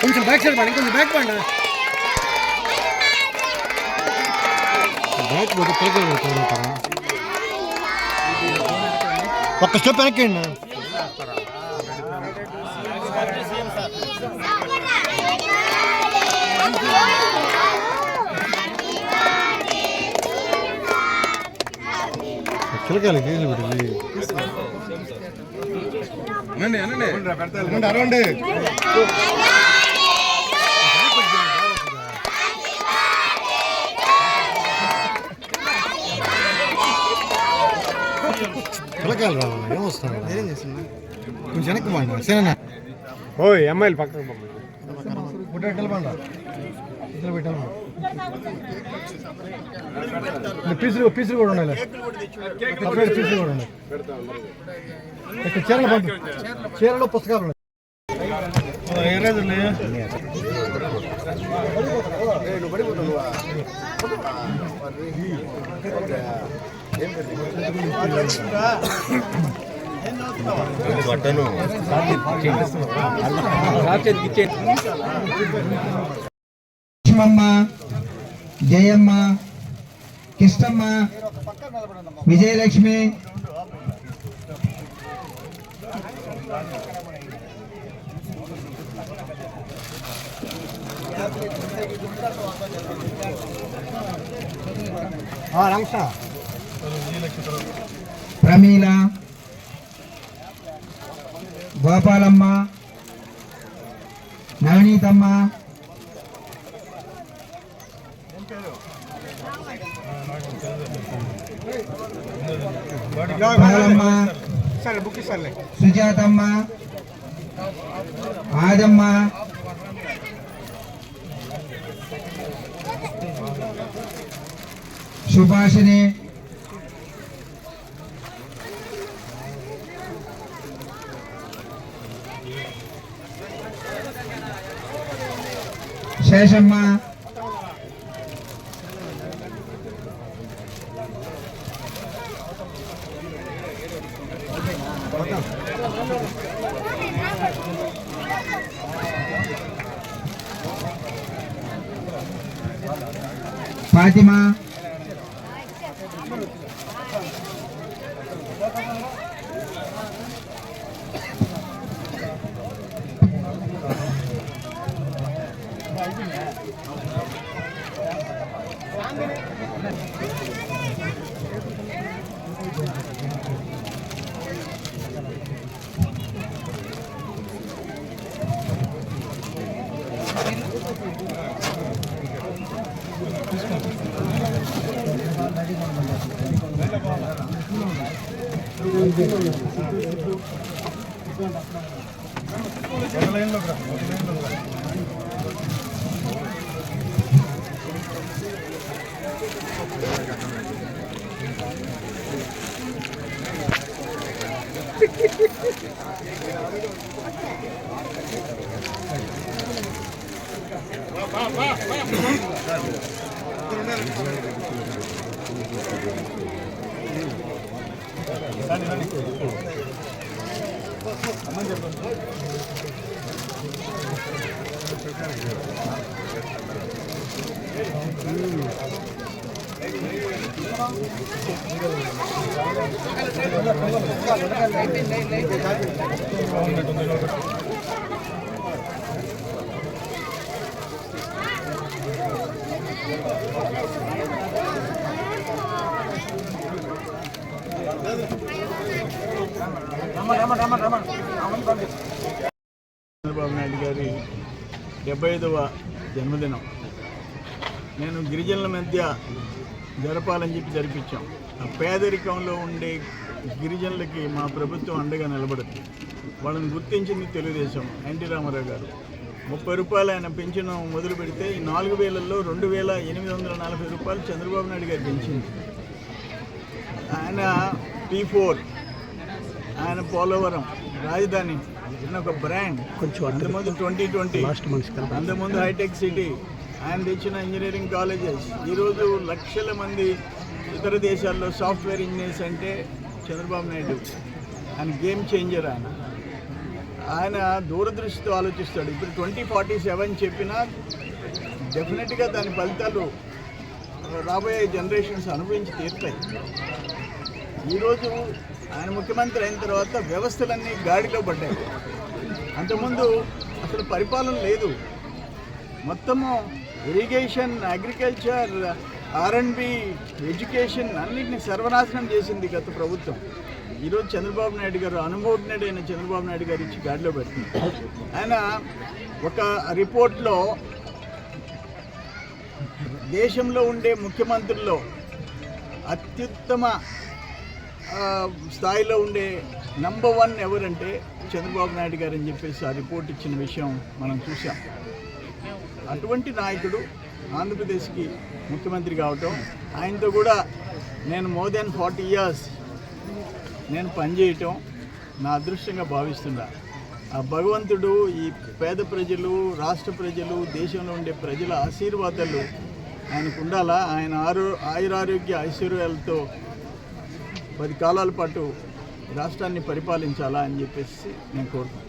కొంచెం back side పడండి, కొంచెం బ్యాక్ పడండి. బ్యాక్ పోతే పిల్లలు పెడతారా? ఒక్క స్టెప్ వెనక్కండి. పిల్లకాయలు గీజులు పెట్టింది. అరవండి. పిల్లకాయలు రావాలి, ఏమొస్తున్నా నేనేం చేస్తున్నా. కొంచెం వెనక్కి బాగుంది సరేనా. ఓ అమ్మాయిలు పక్కన పెట్టాలి. పీసులు కూడా ఉండాలి. పీసులు కూడా ఉండాలి. చీరలు పంపి, చీరలో పుస్తకాలు ఉన్నాయి. లక్ష్మమ్మ, జయమ్మ, కిష్టమ్మ, విజయలక్ష్మి, ప్రమీల, గోపాలమ్మ, నవనీతమ్మ, బాలమ్మ, సుజాతమ్మ, ఆదమ్మ, సుభాషిణి, శేషమ్మ, ఫాతిమా, చంద్రబాబు నాయుడు గారి 75వ జన్మదినం నేను గిరిజనుల మధ్య జరపాలని చెప్పి జరిపించాం. ఆ పేదరికంలో ఉండే గిరిజనులకి మా ప్రభుత్వం అండగా నిలబడుతుంది. వాళ్ళని గుర్తించింది తెలుగుదేశం, ఎన్టీ రామారావు గారు. 30 రూపాయలు ఆయన పెన్షన్ మొదలు పెడితే ఈ 4000లో 2840 రూపాయలు చంద్రబాబు నాయుడు గారు పెంచింది. ఆయన P4, ఆయన పోలవరం రాజధాని ఆయన ఒక బ్రాండ్. కొంచెం అంతకుముందు 2020, అంతకుముందు హైటెక్ సిటీ, ఆయన తెచ్చిన ఇంజనీరింగ్ కాలేజెస్. ఈరోజు లక్షల మంది ఇతర దేశాల్లో సాఫ్ట్వేర్ ఇంజనీర్స్ అంటే చంద్రబాబు నాయుడు. ఆయన గేమ్ చేంజర్. ఆయన ఆయన దూరదృష్టితో ఆలోచిస్తాడు. ఇప్పుడు 2047 చెప్పినా డెఫినెట్గా దాని ఫలితాలు రాబోయే జనరేషన్స్ అనుభవించి తీరుతాయి. ఈరోజు ఆయన ముఖ్యమంత్రి అయిన తర్వాత వ్యవస్థలన్నీ గాడిలో పడ్డాయి. అంతకుముందు అసలు పరిపాలన లేదు. మొత్తము ఇరిగేషన్, అగ్రికల్చర్, R&B, ఎడ్యుకేషన్ అన్నింటినీ సర్వనాశనం చేసింది గత ప్రభుత్వం. ఈరోజు చంద్రబాబు నాయుడు గారు, అనుభవజ్ఞుడైన చంద్రబాబు నాయుడు గారు ఇచ్చి గాడిలో పెడుతుంది. ఆయన ఒక రిపోర్ట్లో దేశంలో ఉండే ముఖ్యమంత్రుల్లో అత్యుత్తమ స్థాయిలో ఉండే నంబర్ 1 ఎవరంటే చంద్రబాబు నాయుడు గారు అని చెప్పేసి ఆ రిపోర్ట్ ఇచ్చిన విషయం మనం చూసాం. అటువంటి నాయకుడు ఆంధ్రప్రదేశ్కి ముఖ్యమంత్రి కావటం, ఆయనతో కూడా నేను మోర్ దెన్ 40 years నేను పనిచేయటం నా అదృష్టంగా భావిస్తున్నా. ఆ భగవంతుడు ఈ పేద ప్రజలు, రాష్ట్ర ప్రజలు, దేశంలో ఉండే ప్రజల ఆశీర్వాదాలు ఆయనకు ఉండాలా. ఆయన ఆయురారోగ్య ఐశ్వర్యాలతో 10 కాలాల పాటు రాష్ట్రాన్ని పరిపాలించాలా అని చెప్పేసి నేను కోరుతున్నాను.